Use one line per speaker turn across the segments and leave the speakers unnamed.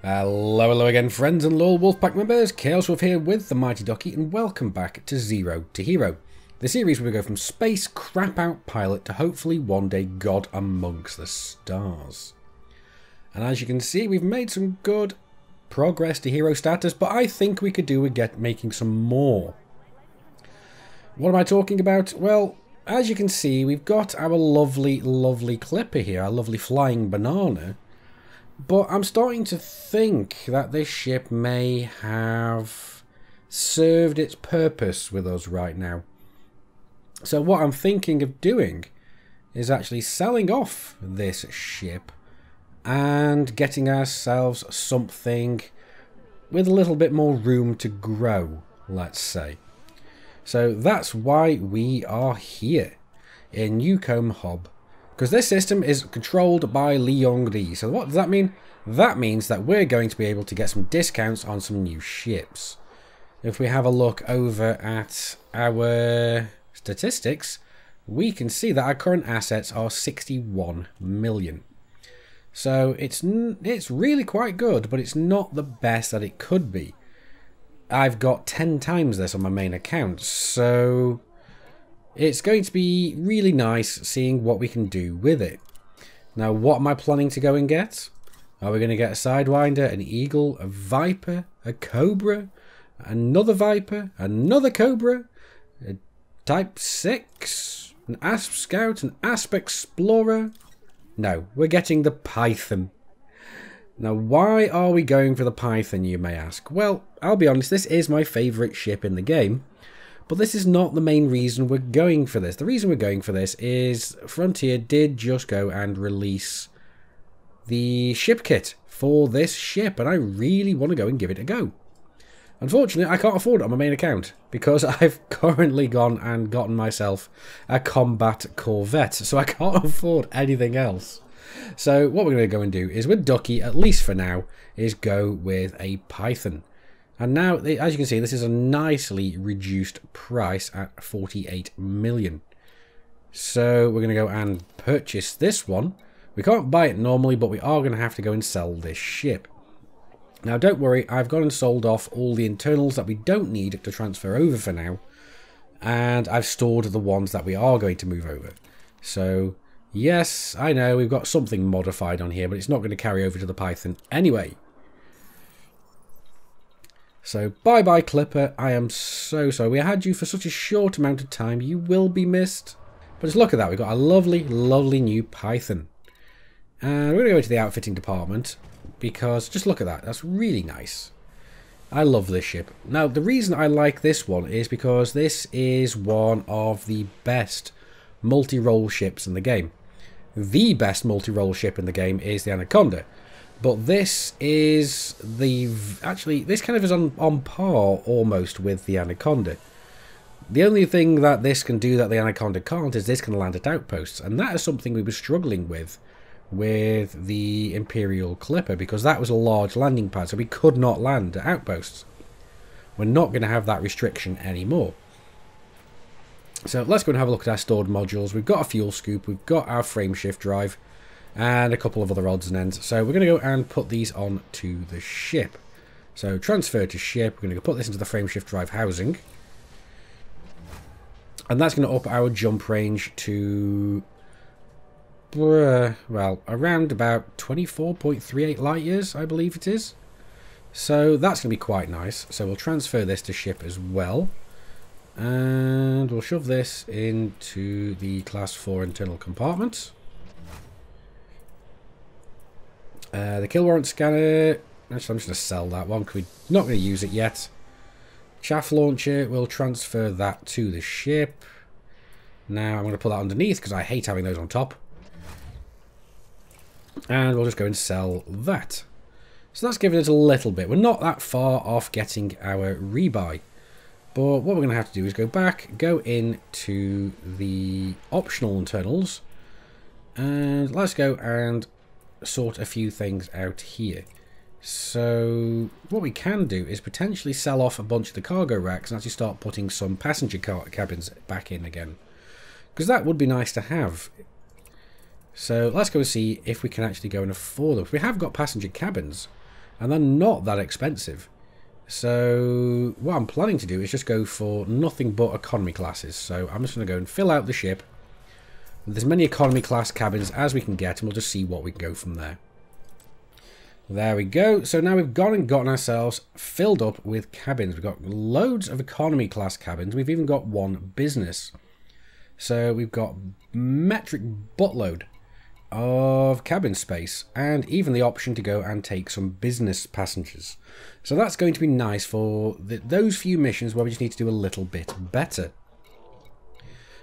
Hello again, friends and loyal Wolfpack members. Chaos Wolf here with the Mighty Ducky, and welcome back to Zero to Hero, the series where we go from space crap-out pilot to hopefully one day God amongst the stars. And as you can see, we've made some good progress to hero status, but I think we could do with making some more. What am I talking about? Well, as you can see, we've got our lovely clipper here, our lovely flying banana. But I'm starting to think that this ship may have served its purpose with us right now. So what I'm thinking of doing is actually selling off this ship and getting ourselves something with a little bit more room to grow, let's say. So that's why we are here in Newcomb Hob. Because this system is controlled by Liongri. So what does that mean? That means that we're going to be able to get some discounts on some new ships. If we have a look over at our statistics, we can see that our current assets are 61 million. So it's really quite good, but it's not the best that it could be. I've got 10 times this on my main account, so it's going to be really nice seeing what we can do with it. Now, what am I planning to go and get? Are we going to get a Sidewinder, an Eagle, a Viper, a Cobra, another Viper, another Cobra, a Type 6, an Asp Scout, an Asp Explorer? No, we're getting the Python. Now, why are we going for the Python, you may ask? Well, I'll be honest, this is my favourite ship in the game. But this is not the main reason we're going for this. The reason we're going for this is Frontier did just go and release the ship kit for this ship, and I really want to go and give it a go. Unfortunately, I can't afford it on my main account because I've currently gone and gotten myself a combat Corvette, so I can't afford anything else. So what we're going to go and do is with Ducky, at least for now, is go with a Python. And now, as you can see, this is a nicely reduced price at 48 million. So we're going to go and purchase this one. We can't buy it normally, but we are going to have to go and sell this ship. Now, don't worry, I've gone and sold off all the internals that we don't need to transfer over for now. And I've stored the ones that we are going to move over. So, yes, I know, we've got something modified on here, but it's not going to carry over to the Python anyway. So, bye-bye, Clipper. I am so sorry. We had you for such a short amount of time. You will be missed. But just look at that. We've got a lovely new Python. And we're going to go into the outfitting department because just look at that. That's really nice. I love this ship. Now, the reason I like this one is because this is one of the best multi-role ships in the game. The best multi-role ship in the game is the Anaconda. But this is this kind of is on par almost with the Anaconda. The only thing that this can do that the Anaconda can't is this can land at outposts. And that is something we were struggling with the Imperial Clipper, because that was a large landing pad, so we could not land at outposts. We're not going to have that restriction anymore. So let's go and have a look at our stored modules. We've got a fuel scoop, we've got our frame shift drive, and a couple of other odds and ends. So we're going to go and put these on to the ship. So transfer to ship. We're going to put this into the frame shift drive housing. And that's going to up our jump range to, well, around about 24.38 light years, I believe it is. So that's going to be quite nice. So we'll transfer this to ship as well. And we'll shove this into the class 4 internal compartment. The kill warrant scanner, actually I'm just going to sell that one because we're not going to use it yet. Chaff launcher, we'll transfer that to the ship. Now I'm going to put that underneath because I hate having those on top. And we'll just go and sell that. So that's giving us a little bit. We're not that far off getting our rebuy. But what we're going to have to do is go back, go into the optional internals. And let's go and sort a few things out here. So what we can do is potentially sell off a bunch of the cargo racks and actually start putting some passenger cabins back in again, because that would be nice to have. So let's go see if we can actually go and afford them. We have got passenger cabins, and they're not that expensive. So what I'm planning to do is just go for nothing but economy classes. So I'm just going to go and fill out the ship with as many economy class cabins as we can get, and we'll just see what we can go from there. There we go. So now we've gone and gotten ourselves filled up with cabins. We've got loads of economy class cabins. We've even got one business. So we've got metric buttload of cabin space, and even the option to go and take some business passengers. So that's going to be nice for those few missions where we just need to do a little bit better.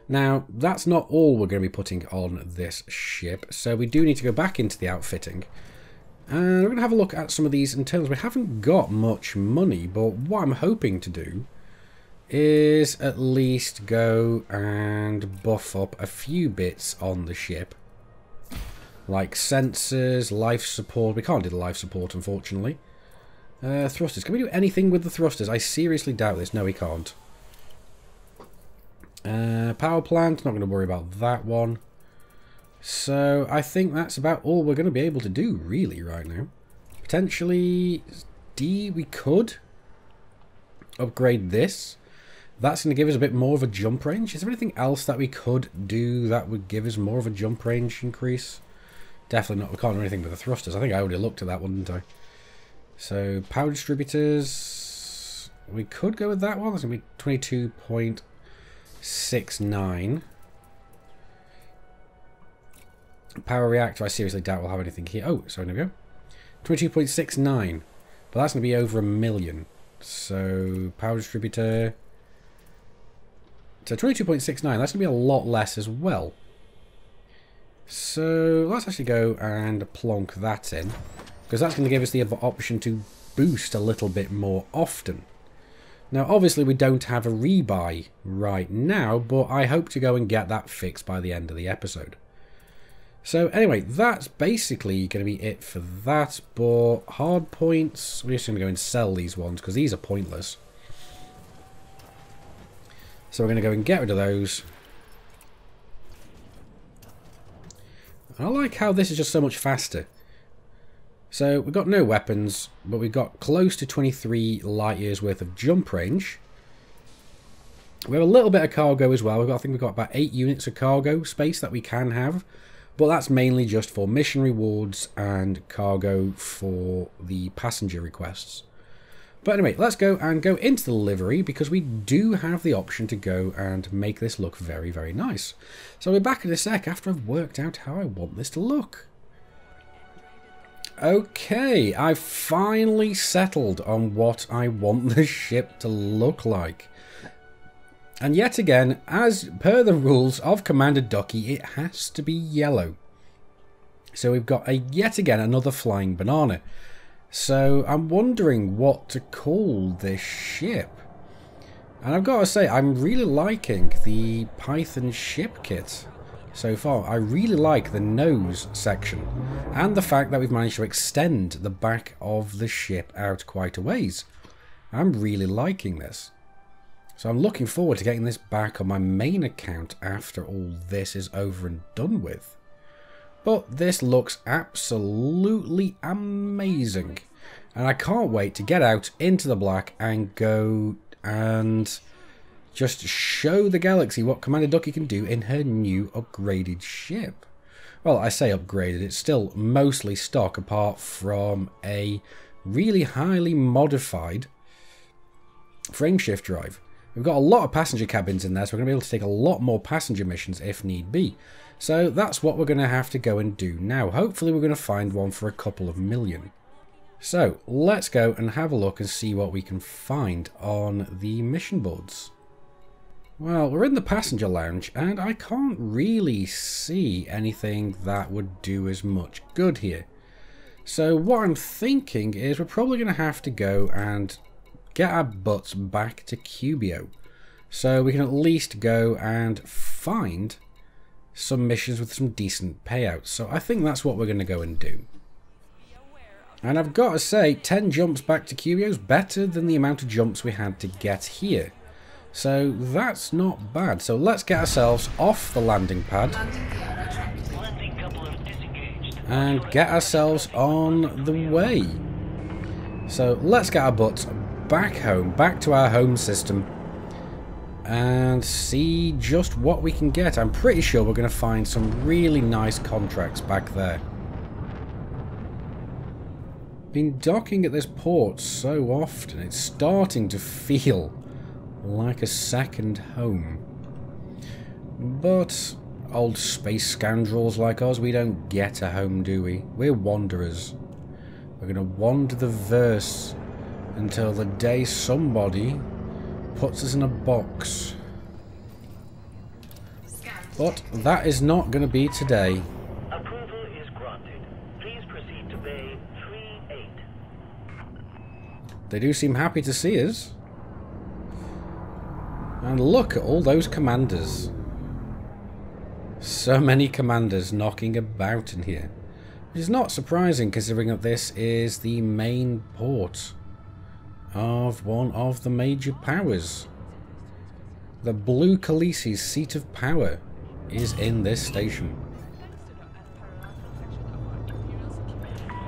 Now, that's not all we're going to be putting on this ship, so we do need to go back into the outfitting. And we're going to have a look at some of these in terms. We haven't got much money, but what I'm hoping to do is at least go and buff up a few bits on the ship. Like sensors, life support. We can't do the life support, unfortunately. Thrusters. Can we do anything with the thrusters? I seriously doubt this. No, we can't. Power plant. Not going to worry about that one. So I think that's about all we're going to be able to do, really, right now. Potentially D, we could upgrade this. That's going to give us a bit more of a jump range. Is there anything else that we could do that would give us more of a jump range increase? Definitely not. We can't do anything with the thrusters. I think I already looked at that one, didn't I? So power distributors. We could go with that one. That's going to be 22.69. Power reactor, I seriously doubt we'll have anything here. Oh, sorry, there we go. 22.69. But that's going to be over 1 million. So, power distributor. So, 22.69. That's going to be a lot less as well. So, let's actually go and plonk that in. Because that's going to give us the option to boost a little bit more often. Now, obviously, we don't have a rebuy right now, but I hope to go and get that fixed by the end of the episode. So anyway, that's basically going to be it for that, but hard points, we're just going to go and sell these ones because these are pointless. So we're going to go and get rid of those. I like how this is just so much faster. So we've got no weapons, but we've got close to 23 light years worth of jump range. We have a little bit of cargo as well. I think we've got about 8 units of cargo space that we can have. But that's mainly just for mission rewards and cargo for the passenger requests. But anyway, let's go into the livery because we do have the option to go and make this look very, very nice. So we're back in a sec after I've worked out how I want this to look. Okay, I've finally settled on what I want the ship to look like. And yet again, as per the rules of Commander Ducky, it has to be yellow. So we've got yet again another flying banana. So I'm wondering what to call this ship. And I've got to say, I'm really liking the Python ship kit so far. I really like the nose section. And the fact that we've managed to extend the back of the ship out quite a ways. I'm really liking this. So I'm looking forward to getting this back on my main account after all this is over and done with. But this looks absolutely amazing. And I can't wait to get out into the black and go and just show the galaxy what Commander Ducky can do in her new upgraded ship. Well, I say upgraded, it's still mostly stock apart from a really highly modified frameshift drive. We've got a lot of passenger cabins in there, so we're going to be able to take a lot more passenger missions if need be. So that's what we're going to have to go and do now. Hopefully we're going to find one for a couple of million. So let's go and have a look and see what we can find on the mission boards. Well, we're in the passenger lounge and I can't really see anything that would do as much good here. So what I'm thinking is we're probably going to have to go and get our butts back to Cubio, so we can at least go and find some missions with some decent payouts. So I think that's what we're going to go and do. And I've got to say, 10 jumps back to Cubio is better than the amount of jumps we had to get here. So that's not bad. So let's get ourselves off the landing pad and get ourselves on the way. So let's get our butts back home, back to our home system, and see just what we can get. I'm pretty sure we're going to find some really nice contracts back there. Been docking at this port so often, it's starting to feel like a second home. But old space scoundrels like us, we don't get a home, do we? We're wanderers. We're going to wander the verse until the day somebody puts us in a box. But that is not going to be today.
Approval is granted. Please proceed to Bay 38.
They do seem happy to see us. And look at all those commanders. So many commanders knocking about in here. Which is not surprising considering that this is the main port of one of the major powers. The Blue Khaleesi's seat of power is in this station.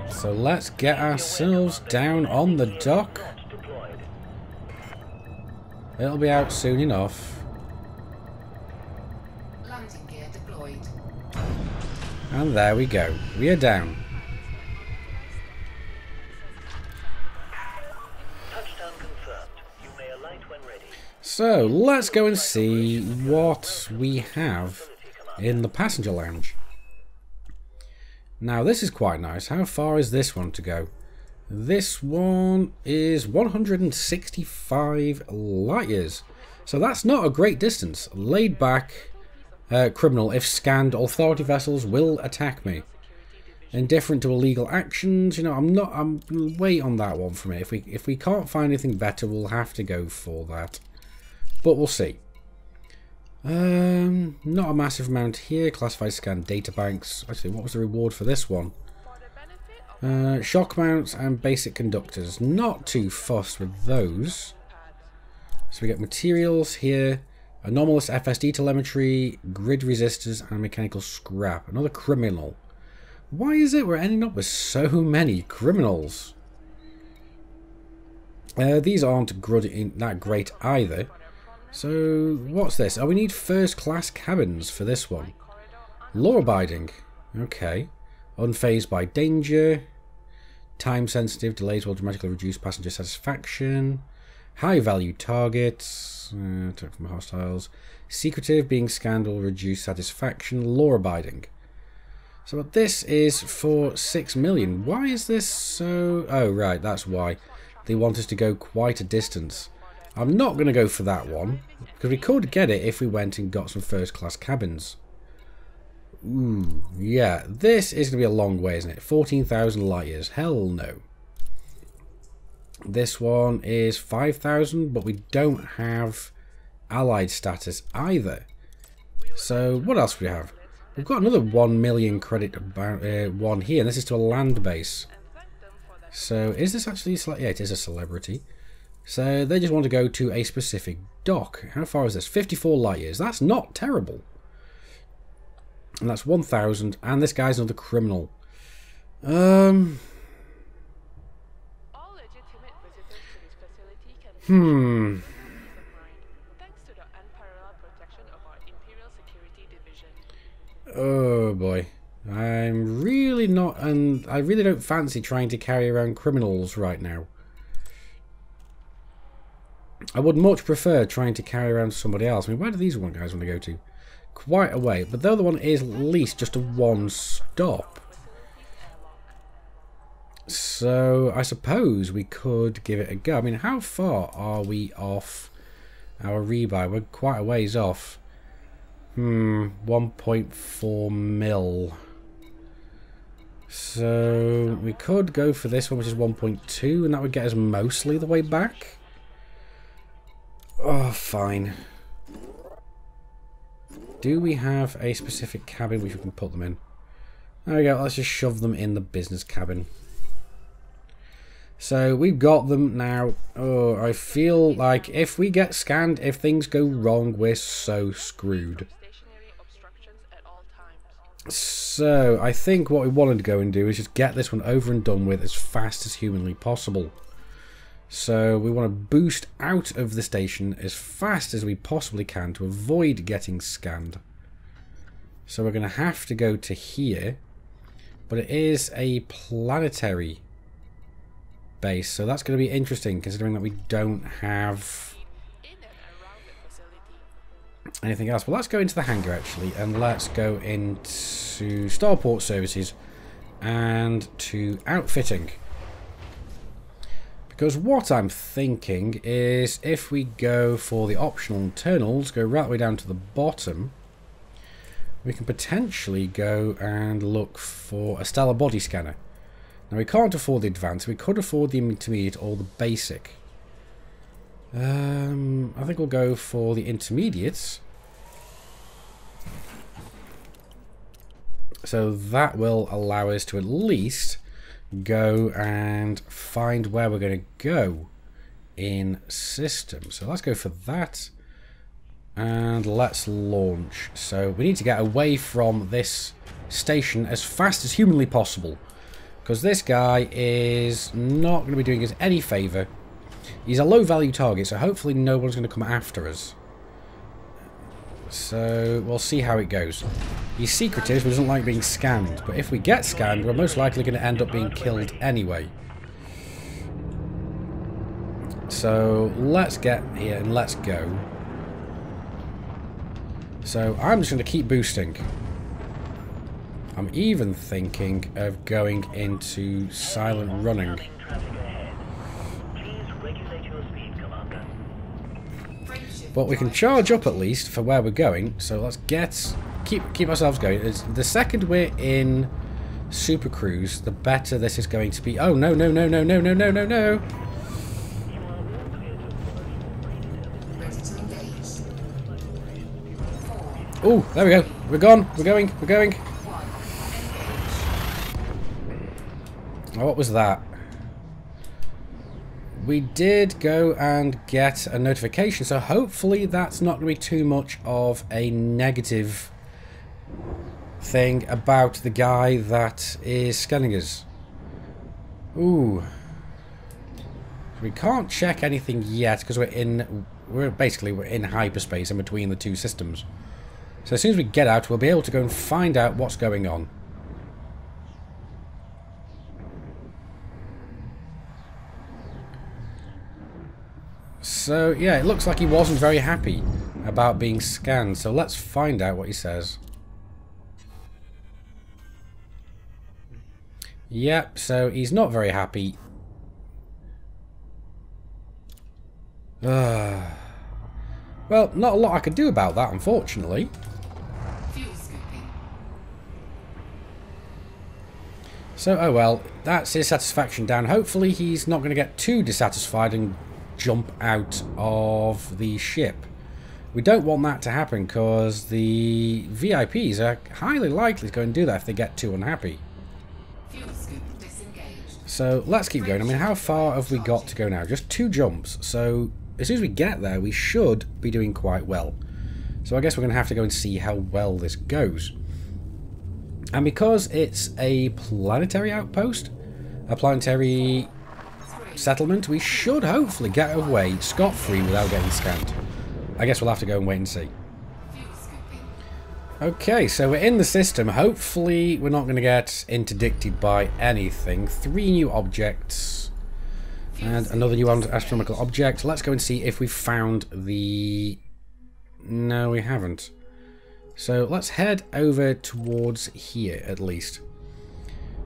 So let's get ourselves down on the dock. It'll be out soon enough.
Landing gear deployed.
And there we go. We are down.
Touchdown confirmed. You may alight when ready.
So let's go and see what we have in the passenger lounge. Now this is quite nice. How far is this one to go? This one is 165 light years. So that's not a great distance. Laid back, criminal. If scanned, authority vessels will attack me. Indifferent to illegal actions. You know, I'm wait on that one for me. If we can't find anything better, we'll have to go for that. But we'll see. Not a massive amount here. Classified scan data banks. Actually, what was the reward for this one? Shock mounts and basic conductors. Not too fussed with those. So we get materials here. Anomalous FSD telemetry, grid resistors, and mechanical scrap. Another criminal. Why is it we're ending up with so many criminals? These aren't that great either. So, what's this? Oh, we need first class cabins for this one. Law abiding. Okay. Unfazed by danger. Time sensitive. Delays will dramatically reduce passenger satisfaction. High value targets. Attack from hostiles. Secretive. Being scanned will reduce satisfaction. Law abiding. So this is for 6 million. Why is this so... Oh, right. That's why. They want us to go quite a distance. I'm not going to go for that one, because we could get it if we went and got some first class cabins. Ooh, yeah, this is going to be a long way, isn't it? 14,000 light years. Hell no. This one is 5,000, but we don't have allied status either. So what else do we have? We've got another 1 million credit one here, and this is to a land base. So is this actually... Yeah, it is a celebrity. So they just want to go to a specific dock. How far is this? 54 light years. That's not terrible. And that's 1,000. And this guy's another criminal. Oh boy. I'm really not... And I really don't fancy trying to carry around criminals right now. I would much prefer trying to carry around somebody else. I mean, where do these one guys want to go to? Quite a way. But the other one is at least just a one stop. So, I suppose we could give it a go. I mean, how far are we off our rebuy? We're quite a ways off. 1.4 mil. So, we could go for this one, which is 1.2, and that would get us mostly the way back. Oh, fine. Do we have a specific cabin which we can put them in? There we go, let's just shove them in the business cabin. So, we've got them now. Oh, I feel like if we get scanned, if things go wrong, we're so screwed. So, I think what we wanted to go and do is just get this one over and done with as fast as humanly possible. So we want to boost out of the station as fast as we possibly can to avoid getting scanned. So we're going to have to go to here. But it is a planetary base, so that's going to be interesting considering that we don't have anything else. Well, let's go into the hangar actually, and let's go into starport services and to outfitting. Because what I'm thinking is if we go for the optional internals, go right the way down to the bottom, we can potentially go and look for a stellar body scanner. Now we can't afford the advanced, we could afford the intermediate or the basic. I think we'll go for the intermediates. So that will allow us to at least go and find where we're going to go in system. So let's go for that. And let's launch. So we need to get away from this station as fast as humanly possible. Because this guy is not going to be doing us any favour. He's a low value target, so hopefully no one's going to come after us. So we'll see how it goes. He's secretive, but doesn't like being scanned. But if we get scanned, we're most likely going to end up being killed anyway. So let's get here and let's go. So I'm just going to keep boosting. I'm even thinking of going into silent running. But we can charge up at least for where we're going. So let's keep ourselves going. The second we're in Super Cruise, the better this is going to be. Oh no no no no no no no no no! Oh, there we go. We're gone. We're going. We're going. Oh, what was that? We did go and get a notification, so hopefully that's not going to be too much of a negative thing about the guy that is scanning us. Ooh. We can't check anything yet because we're in hyperspace in between the two systems. So as soon as we get out, we'll be able to go and find out what's going on. So, yeah, it looks like he wasn't very happy about being scanned. So let's find out what he says. Yep, so he's not very happy. Well, not a lot I could do about that, unfortunately. So, oh well, that's his satisfaction down. Hopefully he's not going to get too dissatisfied and jump out of the ship. We don't want that to happen because the VIPs are highly likely to go and do that if they get too unhappy. So let's keep going. I mean, how far have we got to go now? Just 2 jumps. So as soon as we get there, we should be doing quite well. So I guess we're going to have to go and see how well this goes. And because it's a planetary outpost, a planetary settlement, we should hopefully get away scot-free without getting scanned. I guess we'll have to go and wait and see. Okay, so we're in the system. Hopefully we're not going to get interdicted by anything. 3 new objects and another new astronomical object. Let's go and see if we found the... No, we haven't. So let's head over towards here at least.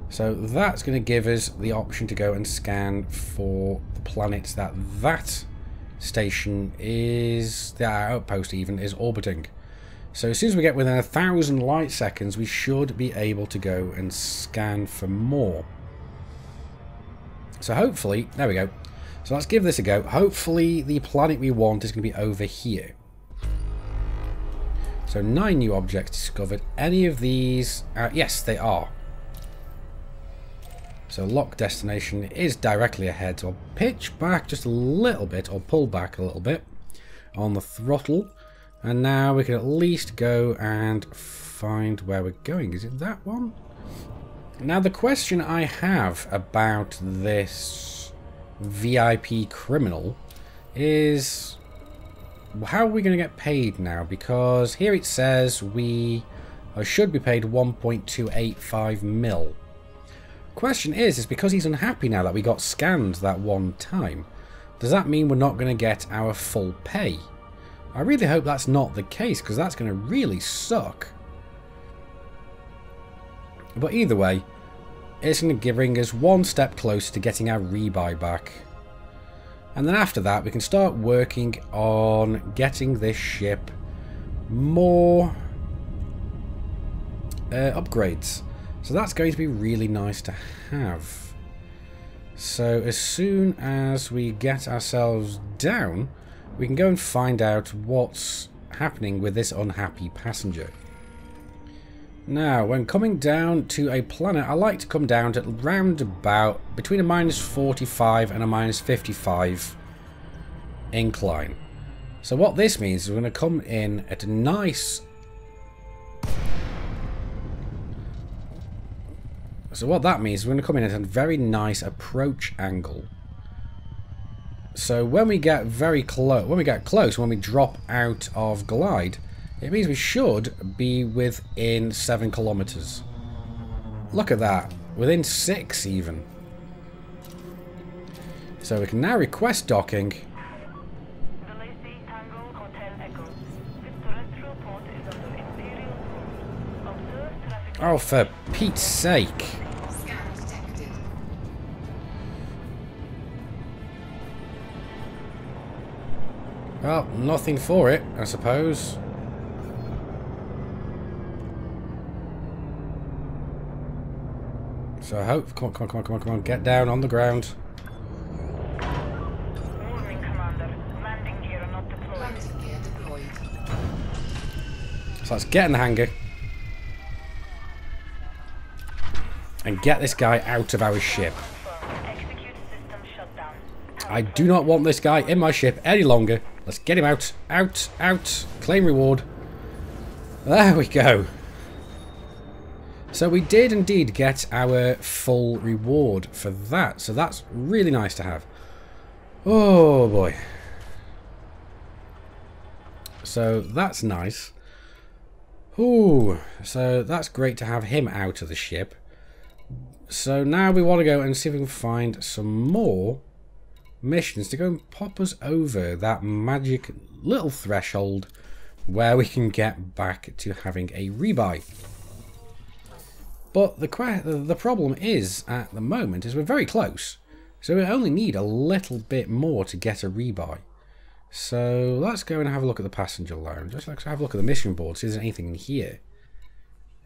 So that's going to give us the option to go and scan for the planets that station is, the outpost even, is orbiting. So as soon as we get within 1,000 light seconds, we should be able to go and scan for more. So hopefully, there we go. So let's give this a go. Hopefully the planet we want is going to be over here. So 9 new objects discovered. Any of these... yes, they are. So lock destination is directly ahead. So I'll pitch back just a little bit, or pull back a little bit on the throttle. And now we can at least go and find where we're going. Is it that one? Now the question I have about this VIP criminal is how are we going to get paid now? Because here it says we should be paid 1.285 mil. Question is because he's unhappy now that we got scanned that one time, does that mean we're not going to get our full pay? I really hope that's not the case, because that's going to really suck. But either way, it's going to bring us one step closer to getting our rebuy back. And then after that, we can start working on getting this ship more upgrades. So that's going to be really nice to have. So as soon as we get ourselves down, we can go and find out what's happening with this unhappy passenger. Now, when coming down to a planet, I like to come down to round about between a -45 and a -55 incline. So what this means is we're going to come in at a nice... So what that means is we're going to come in at a very nice approach angle. So when we get very close, when we drop out of glide, it means we should be within 7 kilometers. Look at that, within 6 even. So we can now request docking. Oh, for Pete's sake. Well, nothing for it, I suppose. So I hope... Come on, get down on the ground.
Moving, Commander. Landing gear not deployed. Landing gear deployed.
So let's get in the hangar. And get this guy out of our ship.
Execute system shutdown.
I do not want this guy in my ship any longer. Let's get him out. Out, out. Claim reward. There we go. So we did indeed get our full reward for that. So that's really nice to have. Oh boy. So that's nice. Ooh. So that's great to have him out of the ship. So now we want to go and see if we can find some more missions to go and pop us over that magic little threshold where we can get back to having a rebuy. But the problem is, at the moment, is we're very close. So we only need a little bit more to get a rebuy. So let's go and have a look at the passenger lounge. Let's have a look at the mission board, see if there's anything in here.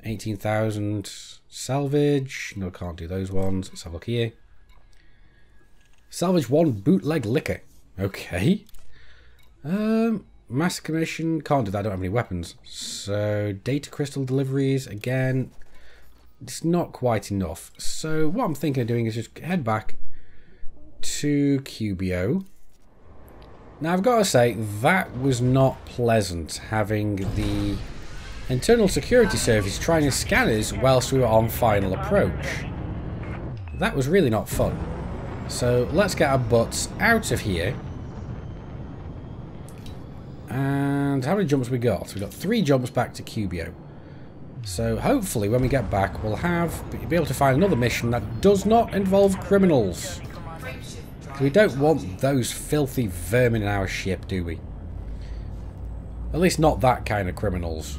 18,000 salvage. No, can't do those ones. Let's have a look here. Salvage 1 bootleg liquor. Okay. Mass commission. Can't do that. I don't have any weapons. So data crystal deliveries. Again, it's not quite enough. So what I'm thinking of doing is just head back to QBO. Now I've got to say that was not pleasant, having the internal security service trying to scan us whilst we were on final approach. That was really not fun. So let's get our butts out of here. And how many jumps we got? We got 3 jumps back to QBO. So hopefully when we get back we'll be able to find another mission that does not involve criminals. We don't want those filthy vermin in our ship, do we? At least not that kind of criminals.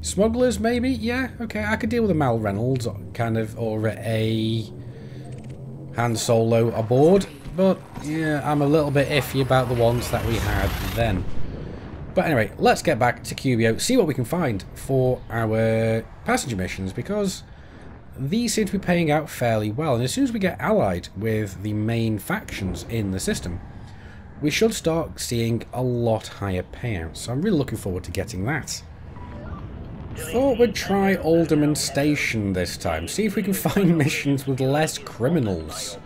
Smugglers, maybe? Yeah, okay, I could deal with a Mal Reynolds, kind of, or a Han Solo aboard. But, yeah, I'm a little bit iffy about the ones that we had then. But anyway, let's get back to QBO, see what we can find for our passenger missions, because these seem to be paying out fairly well. And as soon as we get allied with the main factions in the system, we should start seeing a lot higher payouts. So I'm really looking forward to getting that. Thought we'd try Alderman Station this time, see if we can find missions with less criminals.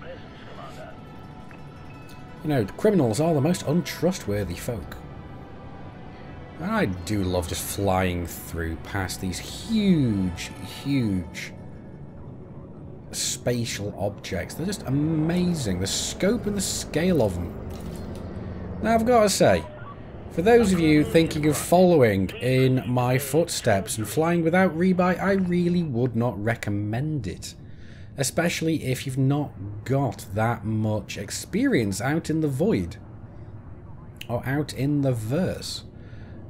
You know, criminals are the most untrustworthy folk. And I do love just flying through past these huge, huge spatial objects. They're just amazing. The scope and the scale of them. Now, I've got to say, for those of you thinking of following in my footsteps and flying without rebuy, I really would not recommend it. Especially if you've not got that much experience out in the void. Or out in the verse.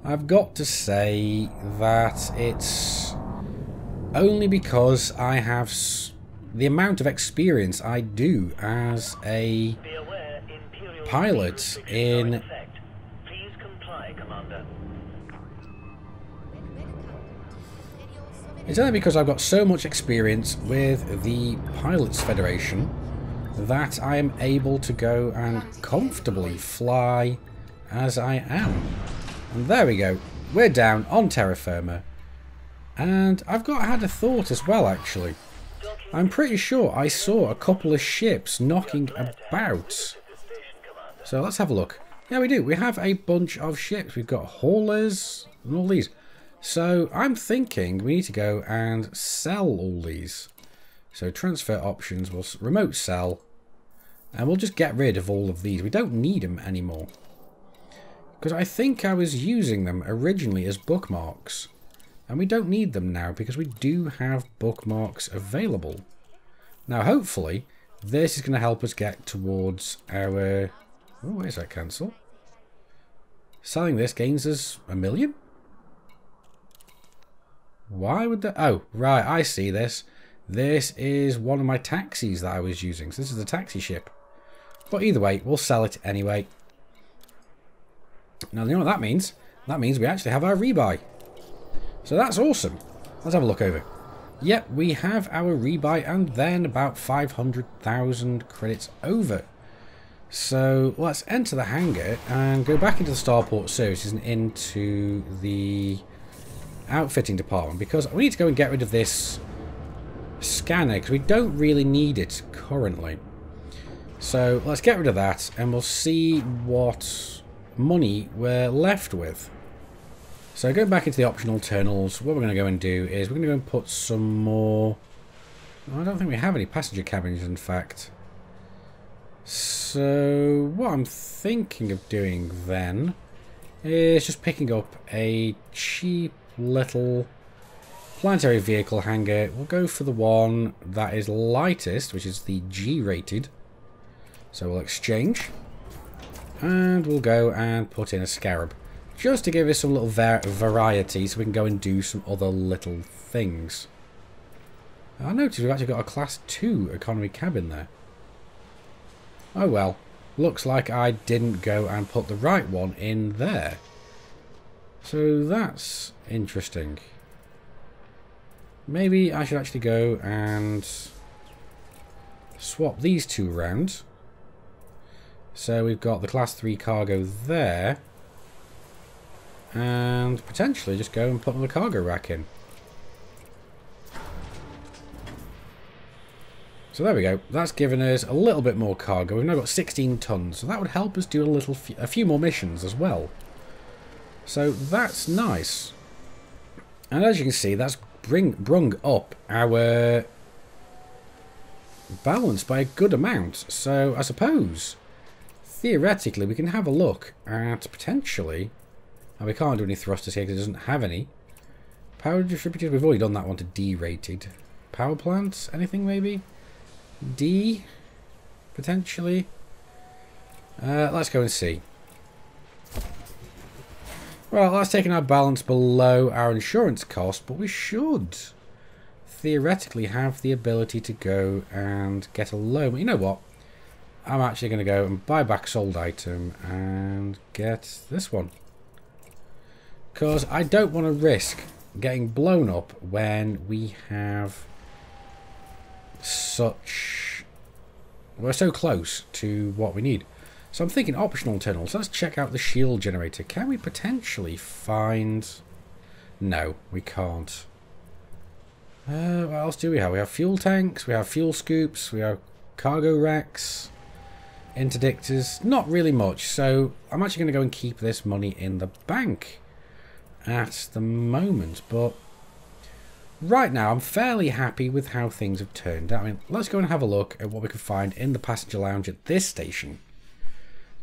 I've got to say that it's only because I have the amount of experience I do as a pilot in...
Please comply, Commander.
It's only because I've got so much experience with the Pilots Federation that I am able to go and comfortably fly as I am. And there we go. We're down on terra firma. And I've had a thought as well, actually. I'm pretty sure I saw a couple of ships knocking about. So let's have a look. Yeah, we do. We have a bunch of ships. We've got haulers and all these. So I'm thinking we need to go and sell all these. So transfer options, we'll remote sell. And we'll just get rid of all of these. We don't need them anymore. Because I think I was using them originally as bookmarks. And we don't need them now because we do have bookmarks available. Now hopefully this is going to help us get towards our... Oh, where's that cancel? Selling this gains us 1 million? Why would that... Oh, right, I see this. This is one of my taxis that I was using. So this is a taxi ship. But either way, we'll sell it anyway. Now, you know what that means? That means we actually have our rebuy. So that's awesome. Let's have a look over. Yep, we have our rebuy and then about 500,000 credits over. So let's enter the hangar and go back into the starport services and into the outfitting department because we need to go and get rid of this scanner because we don't really need it currently. So let's get rid of that and we'll see what money we're left with. So going back into the optional internals, what we're going to go and do is we're going to go and put some more... I don't think we have any passenger cabins, in fact. So what I'm thinking of doing then is just picking up a cheap little planetary vehicle hangar. We'll go for the one that is lightest, which is the G-rated. So we'll exchange. And we'll go and put in a Scarab. Just to give us some little variety so we can go and do some other little things. I noticed we've actually got a Class 2 economy cabin there. Oh well. Looks like I didn't go and put the right one in there. So that's interesting. Maybe I should actually go and swap these two around. So we've got the Class 3 cargo there. And potentially just go and put another cargo rack in. So there we go. That's given us a little bit more cargo. We've now got 16 tons. So that would help us do a few more missions as well. So that's nice. And as you can see, that's brung up our balance by a good amount. So I suppose, theoretically, we can have a look at potentially... Now we can't do any thrusters here because it doesn't have any. Power distributors, we've already done that one to D-rated. Power plants, anything maybe? D, potentially. Let's go and see. Well, that's taking our balance below our insurance cost, but we should theoretically have the ability to go and get a loan. But you know what? I'm actually going to go and buy back sold item and get this one. Because I don't want to risk getting blown up when we have such... We're so close to what we need. So I'm thinking optional internals. Let's check out the shield generator. Can we potentially find... No, we can't. What else do we have? We have fuel tanks, we have fuel scoops, we have cargo racks, interdictors. Not really much. So I'm actually going to go and keep this money in the bank at the moment. But right now I'm fairly happy with how things have turned out. I mean, let's go and have a look at what we can find in the passenger lounge at this station.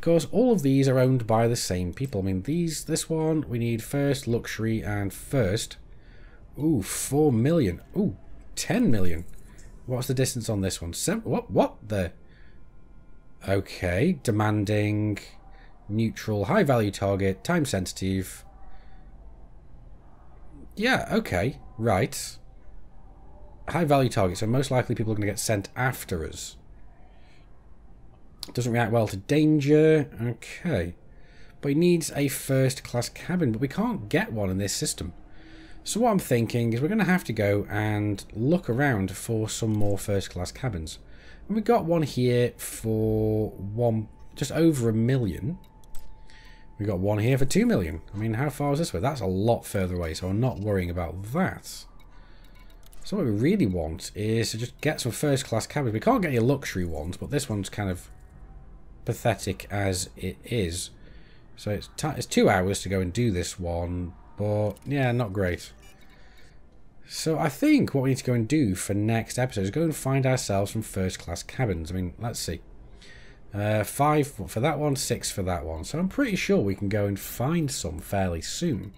Because all of these are owned by the same people. I mean, this one, we need first, luxury, and first. Ooh, 4 million. Ooh, 10 million. What's the distance on this one? What the? Okay, demanding, neutral, high value target, time sensitive. Yeah, okay, right. High value target, so most likely people are going to get sent after us. Doesn't react well to danger. Okay. But he needs a first class cabin, but we can't get one in this system. So what I'm thinking is we're going to have to go and look around for some more first class cabins. And we got one here for just over 1 million. We got one here for 2 million. I mean, how far is this way? That's a lot further away, so I'm not worrying about that. So what we really want is to just get some first class cabins. We can't get any luxury ones, but this one's kind of pathetic as it is. So it's 2 hours to go and do this one, but yeah, not great. So I think what we need to go and do for next episode is go and find ourselves some first class cabins. I mean, let's see. 5 for that one, 6 for that one. So I'm pretty sure we can go and find some fairly soon.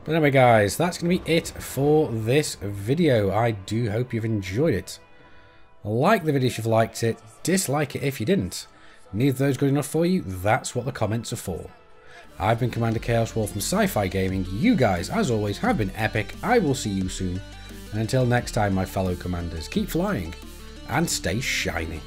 But anyway guys, that's going to be it for this video. I do hope you've enjoyed it. Like the video if you've liked it, dislike it if you didn't. Neither of those good enough for you, that's what the comments are for. I've been Commander Chaos Wolf from Sci-Fi Gaming. You guys, as always, have been epic. I will see you soon. And until next time, my fellow commanders, keep flying and stay shiny.